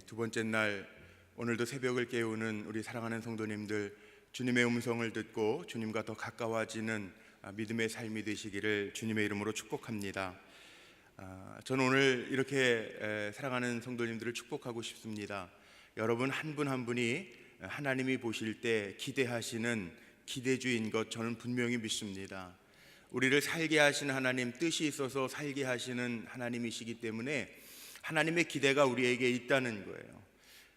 두 번째 날 오늘도 새벽을 깨우는 우리 사랑하는 성도님들, 주님의 음성을 듣고 주님과 더 가까워지는 믿음의 삶이 되시기를 주님의 이름으로 축복합니다. 저는 오늘 이렇게 사랑하는 성도님들을 축복하고 싶습니다. 여러분 한 분 한 분이 하나님이 보실 때 기대하시는 기대주인 것 저는 분명히 믿습니다. 우리를 살게 하시는 하나님, 뜻이 있어서 살게 하시는 하나님이시기 때문에 하나님의 기대가 우리에게 있다는 거예요.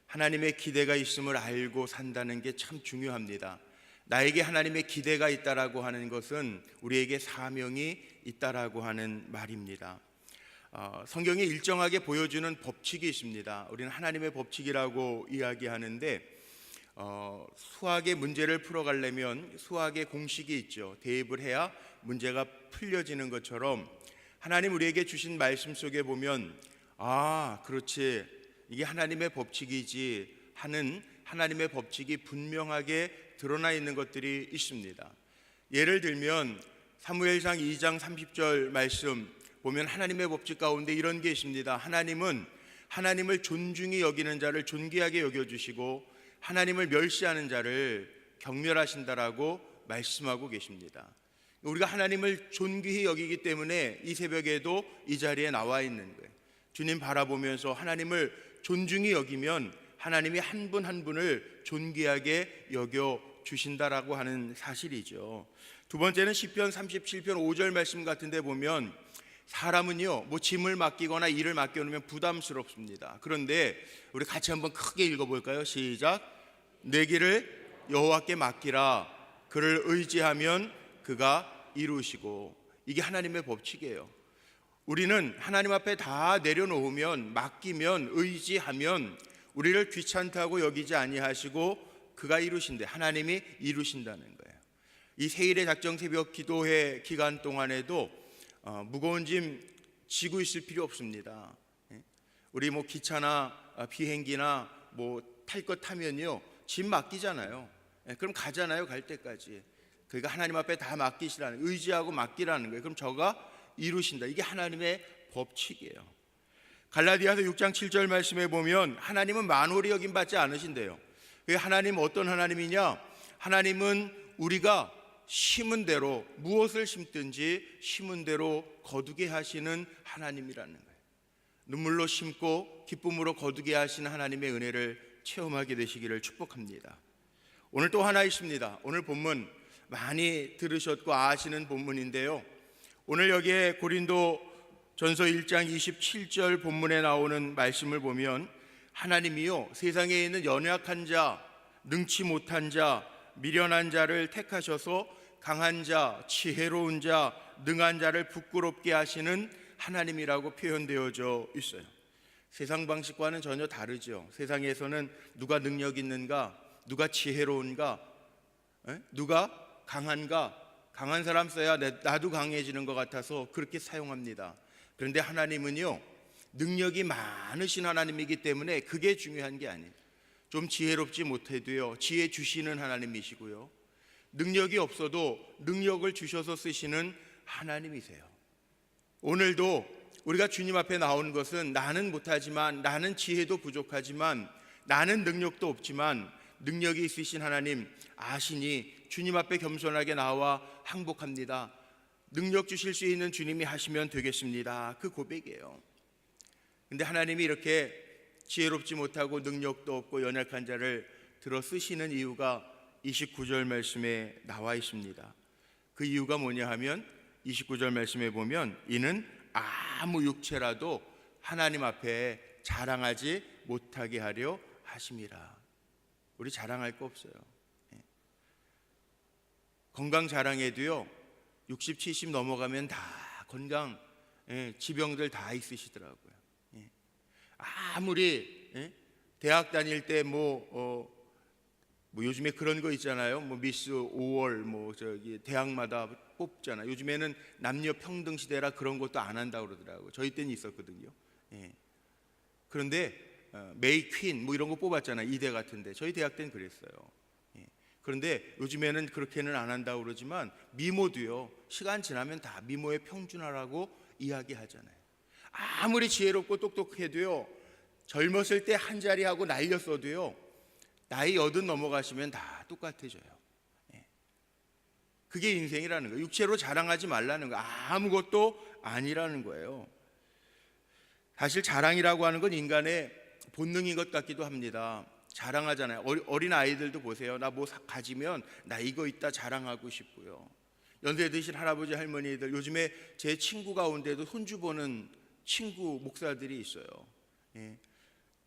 하나님의 기대가 있음을 알고 산다는 게 참 중요합니다. 나에게 하나님의 기대가 있다라고 하는 것은 우리에게 사명이 있다라고 하는 말입니다. 성경이 일정하게 보여주는 법칙이 있습니다. 우리는 하나님의 법칙이라고 이야기하는데 수학의 문제를 풀어가려면 수학의 공식이 있죠. 대입을 해야 문제가 풀려지는 것처럼 하나님 우리에게 주신 말씀 속에 보면 그렇지, 이게 하나님의 법칙이지 하는 하나님의 법칙이 분명하게 드러나 있는 것들이 있습니다. 예를 들면 사무엘상 2장 30절 말씀 보면 하나님의 법칙 가운데 이런 게 있습니다. 하나님은 하나님을 존중히 여기는 자를 존귀하게 여겨주시고 하나님을 멸시하는 자를 경멸하신다라고 말씀하고 계십니다. 우리가 하나님을 존귀히 여기기 때문에 이 새벽에도 이 자리에 나와 있는 거예요. 주님 바라보면서 하나님을 존중히 여기면 하나님이 한 분 한 분을 존귀하게 여겨주신다라고 하는 사실이죠. 두 번째는 시편 37편 5절 말씀 같은데 보면 사람은요 짐을 맡기거나 일을 맡겨놓으면 부담스럽습니다. 그런데 우리 같이 한번 크게 읽어볼까요? 시작. 내 길을 여호와께 맡기라. 그를 의지하면 그가 이루시고. 이게 하나님의 법칙이에요. 우리는 하나님 앞에 다 내려놓으면, 맡기면, 의지하면 우리를 귀찮다고 여기지 아니하시고 그가 이루신대. 하나님이 이루신다는 거예요. 이 세일의 작정 새벽 기도회 기간 동안에도 무거운 짐 지고 있을 필요 없습니다. 우리 기차나 비행기나 탈 것 타면요 짐 맡기잖아요. 그럼 가잖아요, 갈 때까지. 그러니까 하나님 앞에 다 맡기시라는, 의지하고 맡기라는 거예요. 그럼 저가 이루신다. 이게 하나님의 법칙이에요. 갈라디아서 6장 7절 말씀에 보면 하나님은 만홀히 여김받지 않으신대요. 하나님은 어떤 하나님이냐? 하나님은 우리가 심은 대로, 무엇을 심든지 심은 대로 거두게 하시는 하나님이라는 거예요. 눈물로 심고 기쁨으로 거두게 하시는 하나님의 은혜를 체험하게 되시기를 축복합니다. 오늘 또 하나 있습니다. 오늘 본문 많이 들으셨고 아시는 본문인데요, 오늘 여기에 고린도 전서 1장 27절 본문에 나오는 말씀을 보면 하나님이요 세상에 있는 연약한 자, 능치 못한 자, 미련한 자를 택하셔서 강한 자, 지혜로운 자, 능한 자를 부끄럽게 하시는 하나님이라고 표현되어져 있어요. 세상 방식과는 전혀 다르죠. 세상에서는 누가 능력 있는가, 누가 지혜로운가, 누가 강한가, 강한 사람 써야 나도 강해지는 것 같아서 그렇게 사용합니다. 그런데 하나님은요 능력이 많으신 하나님이기 때문에 그게 중요한 게 아니에요. 좀 지혜롭지 못해도요 지혜 주시는 하나님이시고요, 능력이 없어도 능력을 주셔서 쓰시는 하나님이세요. 오늘도 우리가 주님 앞에 나온 것은 나는 못하지만, 나는 지혜도 부족하지만, 나는 능력도 없지만 능력이 있으신 하나님 아시니 주님 앞에 겸손하게 나와 항복합니다. 능력 주실 수 있는 주님이 하시면 되겠습니다. 그 고백이에요. 근데 하나님이 이렇게 지혜롭지 못하고 능력도 없고 연약한 자를 들어 쓰시는 이유가 29절 말씀에 나와 있습니다. 그 이유가 뭐냐 하면 29절 말씀에 보면 이는 아무 육체라도 하나님 앞에 자랑하지 못하게 하려 하심이라. 우리 자랑할 거 없어요. 건강 자랑해도요 60, 70 넘어가면 다 건강, 지병들 다 있으시더라고요. 아무리 대학 다닐 때 요즘에 그런 거 있잖아요. 미스 5월 대학마다 뽑잖아요. 요즘에는 남녀 평등 시대라 그런 것도 안 한다고 그러더라고요. 저희 때는 있었거든요. 그런데 메이 퀸 이런 거 뽑았잖아요. 이대 같은데 저희 대학 때는 그랬어요. 그런데 요즘에는 그렇게는 안 한다고 그러지만 미모도요 시간 지나면 다 미모의 평준화라고 이야기하잖아요. 아무리 지혜롭고 똑똑해도요 젊었을 때 한 자리 하고 날렸어도요, 나이 80 넘어가시면 다 똑같아져요. 예. 그게 인생이라는 거예요. 육체로 자랑하지 말라는 거예요. 아무것도 아니라는 거예요. 사실 자랑이라고 하는 건 인간의 본능인 것 같기도 합니다. 자랑하잖아요. 어린 아이들도 보세요. 나 뭐 가지면 나 이거 있다 자랑하고 싶고요. 연세 드신 할아버지 할머니들, 요즘에 제 친구 가운데도 손주 보는 친구 목사들이 있어요. 예.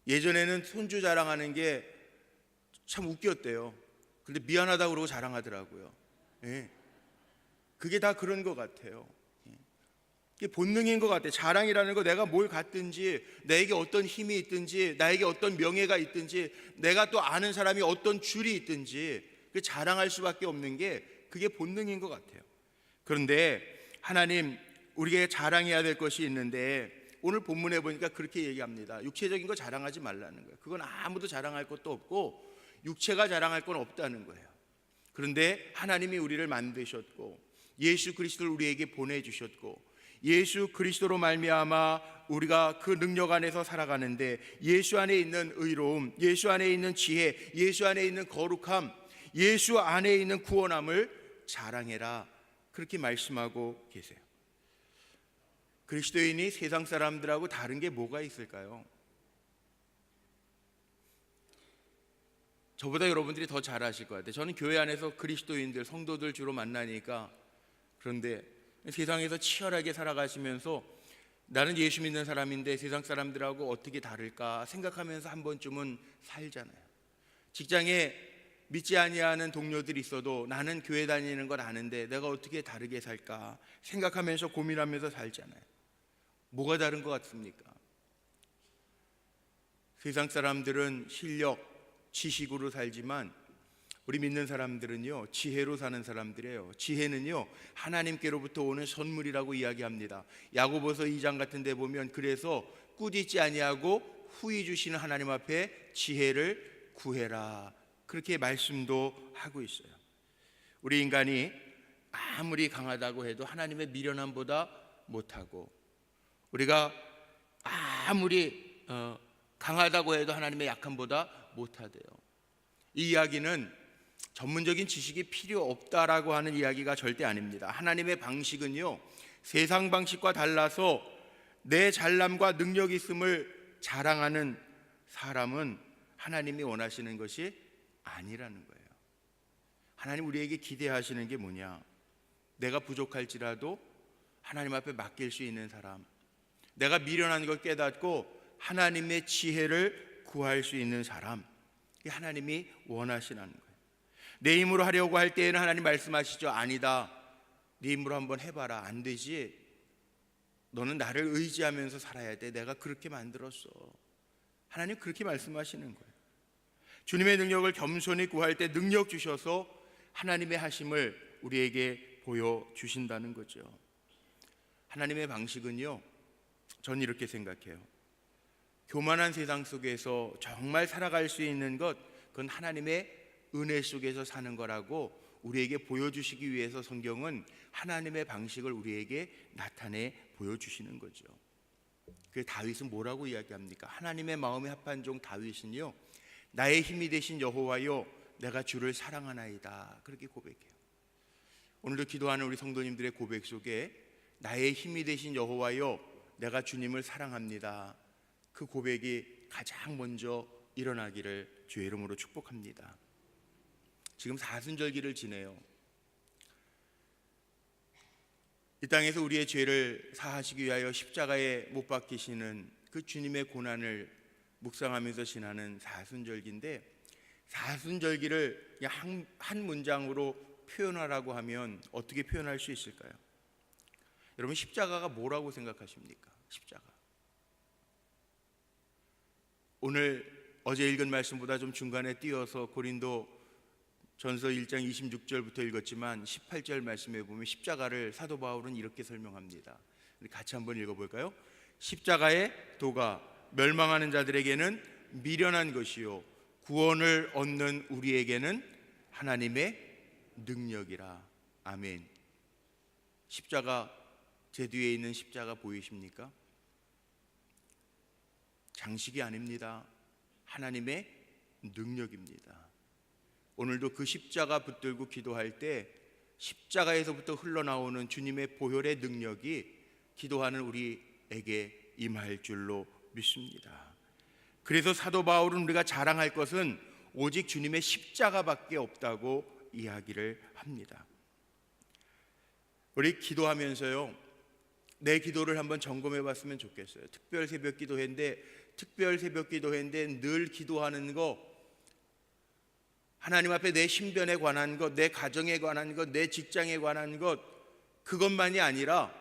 예전에는 손주 자랑하는 게 참 웃겼대요. 근데 미안하다고 그러고 자랑하더라고요. 예. 그게 다 그런 것 같아요. 이게 본능인 것 같아요. 자랑이라는 거, 내가 뭘 갖든지, 내게 어떤 힘이 있든지, 나에게 어떤 명예가 있든지, 내가 또 아는 사람이 어떤 줄이 있든지 자랑할 수밖에 없는 게 그게 본능인 것 같아요. 그런데 하나님, 우리에게 자랑해야 될 것이 있는데 오늘 본문에 보니까 그렇게 얘기합니다. 육체적인 거 자랑하지 말라는 거예요. 그건 아무도 자랑할 것도 없고 육체가 자랑할 건 없다는 거예요. 그런데 하나님이 우리를 만드셨고 예수 그리스도를 우리에게 보내주셨고 예수 그리스도로 말미암아 우리가 그 능력 안에서 살아가는데, 예수 안에 있는 의로움, 예수 안에 있는 지혜, 예수 안에 있는 거룩함, 예수 안에 있는 구원함을 자랑해라, 그렇게 말씀하고 계세요. 그리스도인이 세상 사람들하고 다른 게 뭐가 있을까요? 저보다 여러분들이 더 잘 아실 것 같아요. 저는 교회 안에서 그리스도인들, 성도들 주로 만나니까. 그런데 세상에서 치열하게 살아가시면서 나는 예수 믿는 사람인데 세상 사람들하고 어떻게 다를까 생각하면서 한 번쯤은 살잖아요. 직장에 믿지 아니하는 동료들이 있어도 나는 교회 다니는 걸 아는데 내가 어떻게 다르게 살까 생각하면서 고민하면서 살잖아요. 뭐가 다른 것 같습니까? 세상 사람들은 실력, 지식으로 살지만 우리 믿는 사람들은요, 지혜로 사는 사람들이에요. 지혜는요, 하나님께로부터 오는 선물이라고 이야기합니다. 야고보서 2장 같은 데 보면, 그래서 꾸짖지 아니하고 후히 주시는 하나님 앞에 지혜를 구해라, 그렇게 말씀도 하고 있어요. 우리 인간이 아무리 강하다고 해도 하나님의 미련함보다 못하고, 우리가 아무리 강하다고 해도 하나님의 약함보다 못하대요. 이 이야기는 전문적인 지식이 필요 없다라고 하는 이야기가 절대 아닙니다. 하나님의 방식은요, 세상 방식과 달라서 내 잘남과 능력이 있음을 자랑하는 사람은 하나님이 원하시는 것이 아니라는 거예요. 하나님 우리에게 기대하시는 게 뭐냐? 내가 부족할지라도 하나님 앞에 맡길 수 있는 사람, 내가 미련한 걸 깨닫고 하나님의 지혜를 구할 수 있는 사람, 이게 하나님이 원하시는 거예요. 내 힘으로 하려고 할 때에는 하나님 말씀하시죠. 아니다, 네 힘으로 한번 해봐라. 안 되지. 너는 나를 의지하면서 살아야 돼. 내가 그렇게 만들었어. 하나님 그렇게 말씀하시는 거예요. 주님의 능력을 겸손히 구할 때 능력 주셔서 하나님의 하심을 우리에게 보여주신다는 거죠. 하나님의 방식은요, 전 이렇게 생각해요. 교만한 세상 속에서 정말 살아갈 수 있는 것, 그건 하나님의 은혜 속에서 사는 거라고 우리에게 보여주시기 위해서 성경은 하나님의 방식을 우리에게 나타내 보여주시는 거죠. 그 다윗은 뭐라고 이야기합니까? 하나님의 마음에 합한 종 다윗은요, 나의 힘이 되신 여호와여, 내가 주를 사랑하나이다, 그렇게 고백해요. 오늘도 기도하는 우리 성도님들의 고백 속에 나의 힘이 되신 여호와여, 내가 주님을 사랑합니다, 그 고백이 가장 먼저 일어나기를 주의 이름으로 축복합니다. 지금 사순절기를 지내요. 이 땅에서 우리의 죄를 사하시기 위하여 십자가에 못 박히시는 그 주님의 고난을 묵상하면서 지나는 사순절기인데, 사순절기를 한 문장으로 표현하라고 하면 어떻게 표현할 수 있을까요? 여러분, 십자가가 뭐라고 생각하십니까? 십자가. 오늘 어제 읽은 말씀보다 좀 중간에 띄어서 고린도 전서 1장 26절부터 읽었지만 18절 말씀에 보면 십자가를 사도 바울은 이렇게 설명합니다. 우리 같이 한번 읽어볼까요? 십자가의 도가 멸망하는 자들에게는 미련한 것이요 구원을 얻는 우리에게는 하나님의 능력이라. 아멘. 십자가, 제 뒤에 있는 십자가 보이십니까? 장식이 아닙니다. 하나님의 능력입니다. 오늘도 그 십자가 붙들고 기도할 때 십자가에서부터 흘러나오는 주님의 보혈의 능력이 기도하는 우리에게 임할 줄로 믿습니다. 그래서 사도 바울은 우리가 자랑할 것은 오직 주님의 십자가밖에 없다고 이야기를 합니다. 우리 기도하면서요, 내 기도를 한번 점검해 봤으면 좋겠어요. 특별 새벽 기도회인데 늘 기도하는 거, 하나님 앞에 내 신변에 관한 것, 내 가정에 관한 것, 내 직장에 관한 것, 그것만이 아니라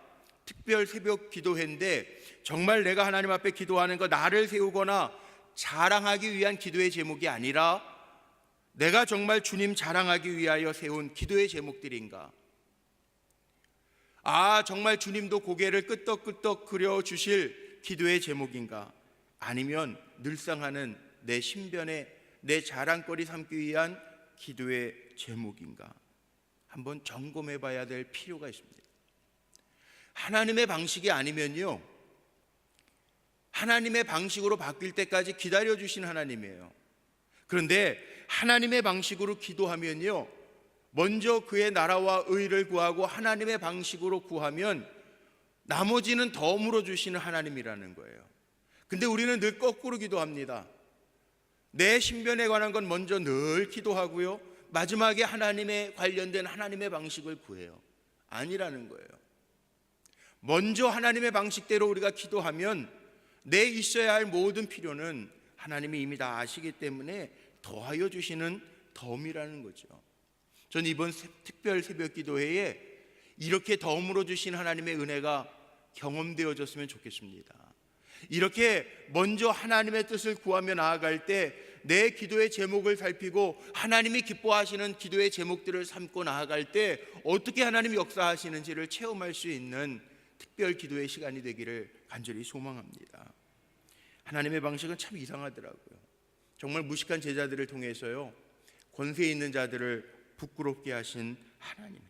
특별 새벽 기도회인데 정말 내가 하나님 앞에 기도하는 것, 나를 세우거나 자랑하기 위한 기도의 제목이 아니라 내가 정말 주님 자랑하기 위하여 세운 기도의 제목들인가? 정말 주님도 고개를 끄덕끄덕 그려 주실 기도의 제목인가? 아니면 늘상하는 내 신변에 내 자랑거리 삼기 위한 기도의 제목인가? 한번 점검해 봐야 될 필요가 있습니다. 하나님의 방식이 아니면요, 하나님의 방식으로 바뀔 때까지 기다려 주신 하나님이에요. 그런데 하나님의 방식으로 기도하면요, 먼저 그의 나라와 의를 구하고 하나님의 방식으로 구하면 나머지는 덤으로 주시는 하나님이라는 거예요. 근데 우리는 늘 거꾸로 기도합니다. 내 신변에 관한 건 먼저 늘 기도하고요, 마지막에 하나님에 관련된 하나님의 방식을 구해요. 아니라는 거예요. 먼저 하나님의 방식대로 우리가 기도하면 내 있어야 할 모든 필요는 하나님이 이미 다 아시기 때문에 더하여 주시는 덤이라는 거죠. 전 이번 특별 새벽 기도회에 이렇게 덤으로 주신 하나님의 은혜가 경험되어졌으면 좋겠습니다. 이렇게 먼저 하나님의 뜻을 구하며 나아갈 때 내 기도의 제목을 살피고 하나님이 기뻐하시는 기도의 제목들을 삼고 나아갈 때 어떻게 하나님이 역사하시는지를 체험할 수 있는 특별 기도의 시간이 되기를 간절히 소망합니다. 하나님의 방식은 참 이상하더라고요. 정말 무식한 제자들을 통해서요, 권세 있는 자들을 부끄럽게 하신 하나님,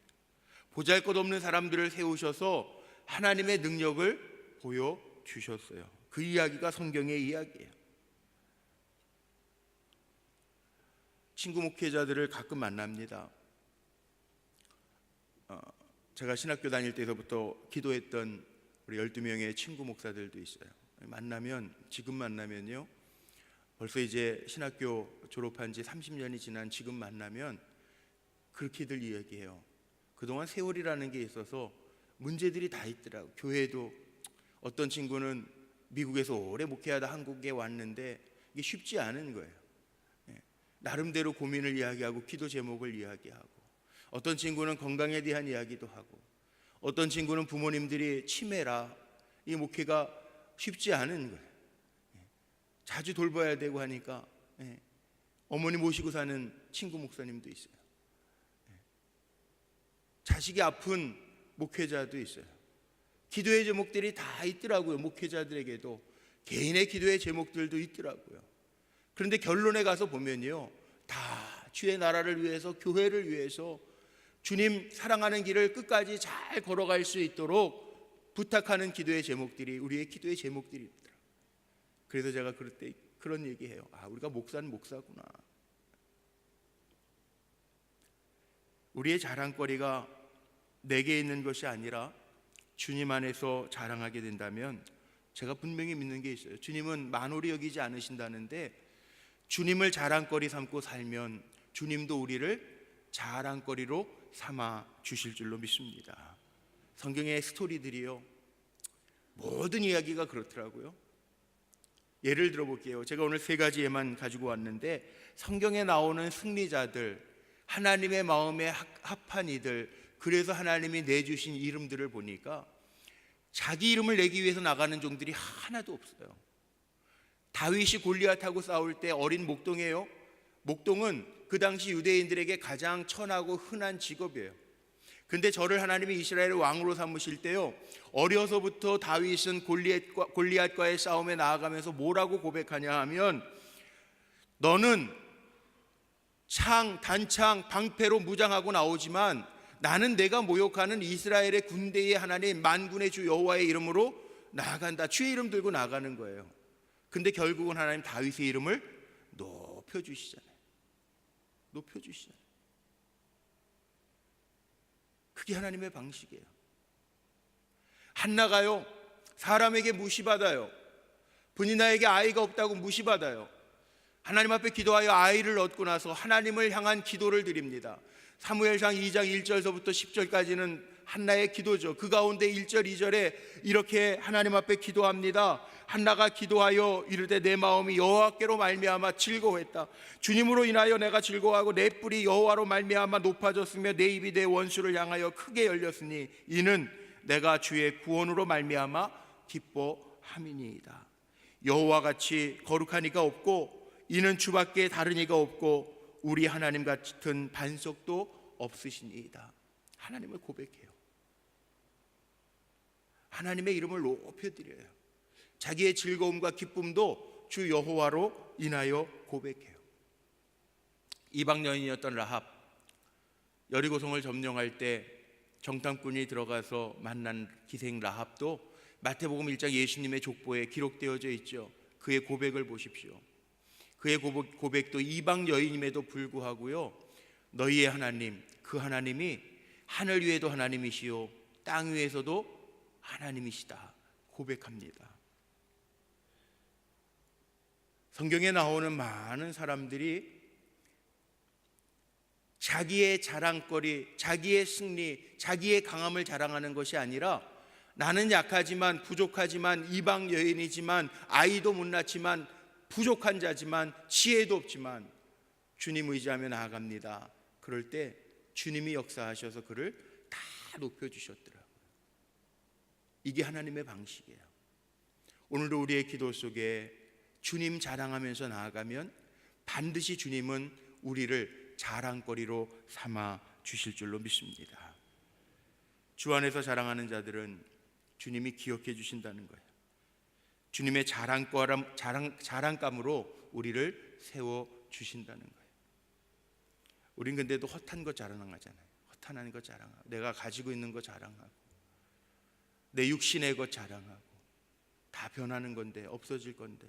보잘것없는 사람들을 세우셔서 하나님의 능력을 보여주셨어요. 그 이야기가 성경의 이야기예요. 친구 목회자들을 가끔 만납니다. 제가 신학교 다닐 때서부터 기도했던 우리 12명의 친구 목사들도 있어요. 지금 만나면요, 벌써 이제 신학교 졸업한 지 30년이 지난 지금 만나면 그렇게들 이야기해요. 그동안 세월이라는 게 있어서 문제들이 다 있더라고요. 교회도 어떤 친구는 미국에서 오래 목회하다 한국에 왔는데 이게 쉽지 않은 거예요. 나름대로 고민을 이야기하고 기도 제목을 이야기하고, 어떤 친구는 건강에 대한 이야기도 하고, 어떤 친구는 부모님들이 치매라, 이 목회가 쉽지 않은 거예요. 자주 돌봐야 되고 하니까 어머니 모시고 사는 친구 목사님도 있어요. 자식이 아픈 목회자도 있어요. 기도의 제목들이 다 있더라고요. 목회자들에게도 개인의 기도의 제목들도 있더라고요. 그런데 결론에 가서 보면요, 다 주의 나라를 위해서, 교회를 위해서 주님 사랑하는 길을 끝까지 잘 걸어갈 수 있도록 부탁하는 기도의 제목들이 우리의 기도의 제목들입니다. 그래서 제가 그럴 때 그런 얘기해요. 우리가 목사는 목사구나. 우리의 자랑거리가 내게 있는 것이 아니라 주님 안에서 자랑하게 된다면, 제가 분명히 믿는 게 있어요. 주님은 만홀히 여기지 않으신다는데, 주님을 자랑거리 삼고 살면 주님도 우리를 자랑거리로 삼아 주실 줄로 믿습니다. 성경의 스토리들이요, 모든 이야기가 그렇더라고요. 예를 들어볼게요. 제가 오늘 3가지에만 가지고 왔는데, 성경에 나오는 승리자들, 하나님의 마음에 합한 이들, 그래서 하나님이 내주신 이름들을 보니까 자기 이름을 내기 위해서 나가는 종들이 하나도 없어요. 다윗이 골리앗하고 싸울 때 어린 목동이에요. 목동은 그 당시 유대인들에게 가장 천하고 흔한 직업이에요. 근데 저를 하나님이 이스라엘의 왕으로 삼으실 때요, 어려서부터 다윗은 골리앗과의 싸움에 나아가면서 뭐라고 고백하냐 하면, 너는 단창, 방패로 무장하고 나오지만 나는 내가 모욕하는 이스라엘의 군대의 하나님 만군의 주 여호와의 이름으로 나아간다. 주의 이름 들고 나가는 거예요. 근데 결국은 하나님 다윗의 이름을 높여주시잖아요. 높여주시잖아요. 그게 하나님의 방식이에요. 한나가요, 사람에게 무시받아요. 분이나에게 아이가 없다고 무시받아요. 하나님 앞에 기도하여 아이를 얻고 나서 하나님을 향한 기도를 드립니다. 사무엘상 2장 1절서부터 10절까지는 한나의 기도죠. 그 가운데 1절 2절에 이렇게 하나님 앞에 기도합니다. 한나가 기도하여 이르되 내 마음이 여호와께로 말미암아 즐거워했다. 주님으로 인하여 내가 즐거워하고 내 뿔이 여호와로 말미암아 높아졌으며 내 입이 내 원수를 향하여 크게 열렸으니 이는 내가 주의 구원으로 말미암아 기뻐함이니이다. 여호와 같이 거룩한 이가 없고 이는 주밖에 다른 이가 없고 우리 하나님 같은 반석도 없으시니이다. 하나님을 고백해요. 하나님의 이름을 높여드려요. 자기의 즐거움과 기쁨도 주 여호와로 인하여 고백해요. 이방 여인이었던 라합, 여리고성을 점령할 때 정탐꾼이 들어가서 만난 기생 라합도 마태복음 1장 예수님의 족보에 기록되어져 있죠. 그의 고백을 보십시오. 그의 고백도 이방 여인임에도 불구하고요, 너희의 하나님, 그 하나님이 하늘 위에도 하나님이시요 땅 위에서도 하나님이시다 고백합니다. 성경에 나오는 많은 사람들이 자기의 자랑거리, 자기의 승리, 자기의 강함을 자랑하는 것이 아니라 나는 약하지만 부족하지만 이방 여인이지만 아이도 못 낳지만 부족한 자지만 지혜도 없지만 주님 의지하며 나아갑니다. 그럴 때 주님이 역사하셔서 그를 다 높여주셨더라고요. 이게 하나님의 방식이에요. 오늘도 우리의 기도 속에 주님 자랑하면서 나아가면 반드시 주님은 우리를 자랑거리로 삼아 주실 줄로 믿습니다. 주 안에서 자랑하는 자들은 주님이 기억해 주신다는 거예요. 주님의 자랑감으로 우리를 세워주신다는 거예요. 우린 근데도 헛한 거 자랑하잖아요. 헛한 거 자랑하고 내가 가지고 있는 거 자랑하고 내 육신의 것 자랑하고 다 변하는 건데 없어질 건데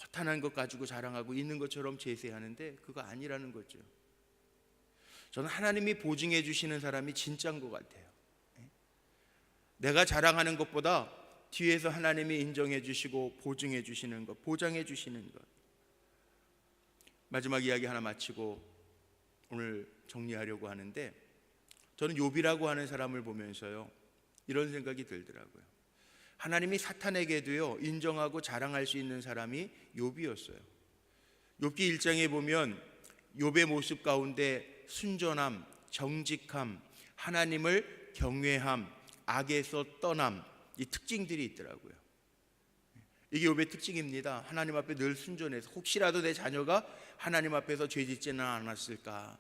허탄한 것 가지고 자랑하고 있는 것처럼 제세하는데 그거 아니라는 거죠. 저는 하나님이 보증해 주시는 사람이 진짜인 것 같아요. 내가 자랑하는 것보다 뒤에서 하나님이 인정해 주시고 보증해 주시는 것, 보장해 주시는 것. 마지막 이야기 하나 마치고 오늘 정리하려고 하는데, 저는 욥이라고 하는 사람을 보면서요 이런 생각이 들더라고요. 하나님이 사탄에게도요 인정하고 자랑할 수 있는 사람이 욥이었어요. 욥기 1장에 보면 욥의 모습 가운데 순전함, 정직함, 하나님을 경외함, 악에서 떠남, 이 특징들이 있더라고요. 이게 욥의 특징입니다. 하나님 앞에 늘 순전해서 혹시라도 내 자녀가 하나님 앞에서 죄짓지는 않았을까,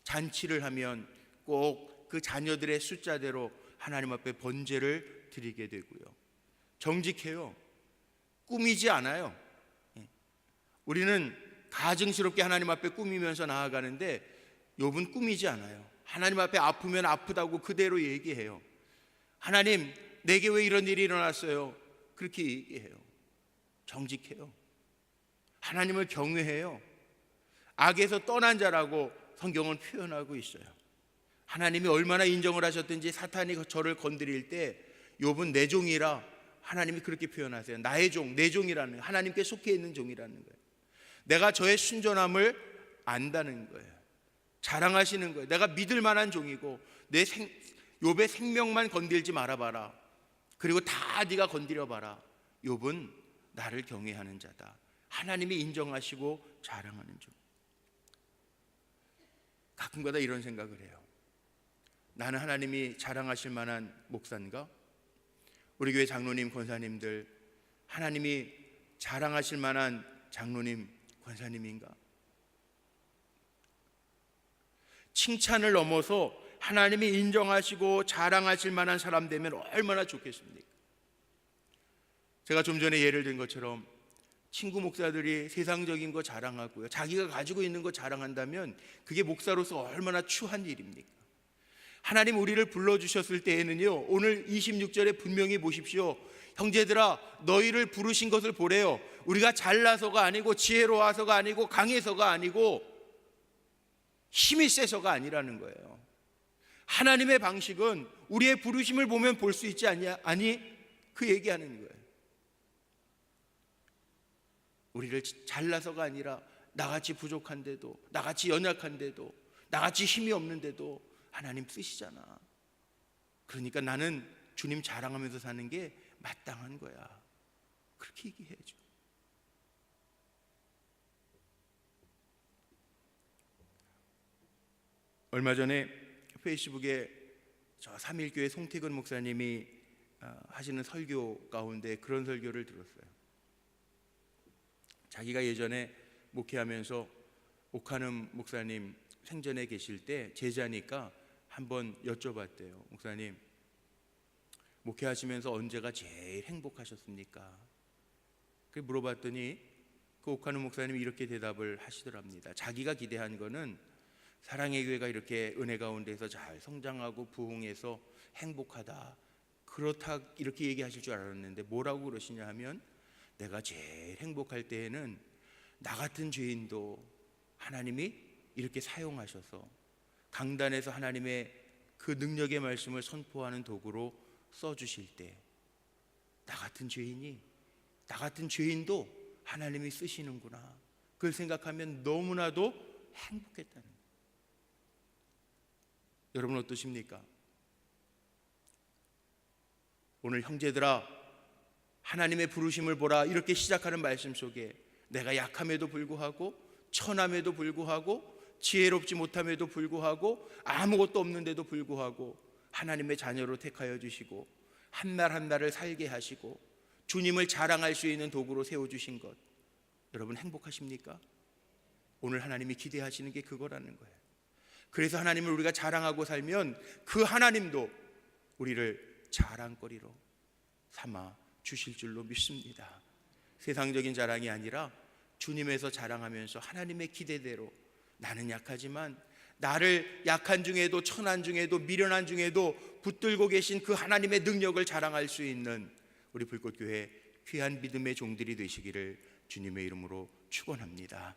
잔치를 하면 꼭 그 자녀들의 숫자대로 하나님 앞에 번제를 드리게 되고요. 정직해요. 꾸미지 않아요. 우리는 가증스럽게 하나님 앞에 꾸미면서 나아가는데 욥은 꾸미지 않아요. 하나님 앞에 아프면 아프다고 그대로 얘기해요. 하나님, 내게 왜 이런 일이 일어났어요? 그렇게 얘기해요. 정직해요. 하나님을 경외해요. 악에서 떠난 자라고 성경은 표현하고 있어요. 하나님이 얼마나 인정을 하셨든지 사탄이 저를 건드릴 때 욥은 내 종이라 하나님이 그렇게 표현하세요. 나의 종, 내 종이라는 거예요. 하나님께 속해 있는 종이라는 거예요. 내가 저의 순전함을 안다는 거예요. 자랑하시는 거예요. 내가 믿을 만한 종이고 욥의 생명만 건들지 말아봐라. 그리고 다 네가 건드려봐라. 욥은 나를 경외하는 자다. 하나님이 인정하시고 자랑하는 종. 가끔가다 이런 생각을 해요. 나는 하나님이 자랑하실 만한 목사인가? 우리 교회 장로님, 권사님들, 하나님이 자랑하실 만한 장로님, 권사님인가? 칭찬을 넘어서 하나님이 인정하시고 자랑하실 만한 사람 되면 얼마나 좋겠습니까? 제가 좀 전에 예를 든 것처럼 친구 목사들이 세상적인 거 자랑하고요, 자기가 가지고 있는 거 자랑한다면 그게 목사로서 얼마나 추한 일입니까? 하나님 우리를 불러주셨을 때에는요, 오늘 26절에 분명히 보십시오. 형제들아, 너희를 부르신 것을 보래요. 우리가 잘나서가 아니고 지혜로워서가 아니고 강해서가 아니고 힘이 세서가 아니라는 거예요. 하나님의 방식은 우리의 부르심을 보면 볼 수 있지 않냐? 아니, 그 얘기하는 거예요. 우리를 잘나서가 아니라 나같이 부족한데도, 나같이 연약한데도, 나같이 힘이 없는데도 하나님 쓰시잖아. 그러니까 나는 주님 자랑하면서 사는 게 마땅한 거야. 그렇게 얘기해야죠. 얼마 전에 페이스북에 저 삼일교회 송태근 목사님이 하시는 설교 가운데 그런 설교를 들었어요. 자기가 예전에 목회하면서 옥하는 목사님 생전에 계실 때 제자니까 한번 여쭤봤대요. 목사님, 목회하시면서 언제가 제일 행복하셨습니까? 그 물어봤더니 그 옥하는 목사님이 이렇게 대답을 하시더랍니다. 자기가 기대한 거는 사랑의 교회가 이렇게 은혜 가운데서 잘 성장하고 부흥해서 행복하다, 그렇다 이렇게 얘기하실 줄 알았는데 뭐라고 그러시냐 하면, 내가 제일 행복할 때에는 나 같은 죄인도 하나님이 이렇게 사용하셔서 강단에서 하나님의 그 능력의 말씀을 선포하는 도구로 써주실 때, 나 같은 죄인도 하나님이 쓰시는구나, 그걸 생각하면 너무나도 행복했다는 거예요. 여러분 어떠십니까? 오늘 형제들아, 하나님의 부르심을 보라, 이렇게 시작하는 말씀 속에 내가 약함에도 불구하고, 천함에도 불구하고, 지혜롭지 못함에도 불구하고, 아무것도 없는데도 불구하고 하나님의 자녀로 택하여 주시고 한 날 한 날을 살게 하시고 주님을 자랑할 수 있는 도구로 세워주신 것, 여러분 행복하십니까? 오늘 하나님이 기대하시는 게 그거라는 거예요. 그래서 하나님을 우리가 자랑하고 살면 그 하나님도 우리를 자랑거리로 삼아 주실 줄로 믿습니다. 세상적인 자랑이 아니라 주님에서 자랑하면서 하나님의 기대대로, 나는 약하지만 나를 약한 중에도, 천한 중에도, 미련한 중에도 붙들고 계신 그 하나님의 능력을 자랑할 수 있는 우리 불꽃교회 귀한 믿음의 종들이 되시기를 주님의 이름으로 축원합니다.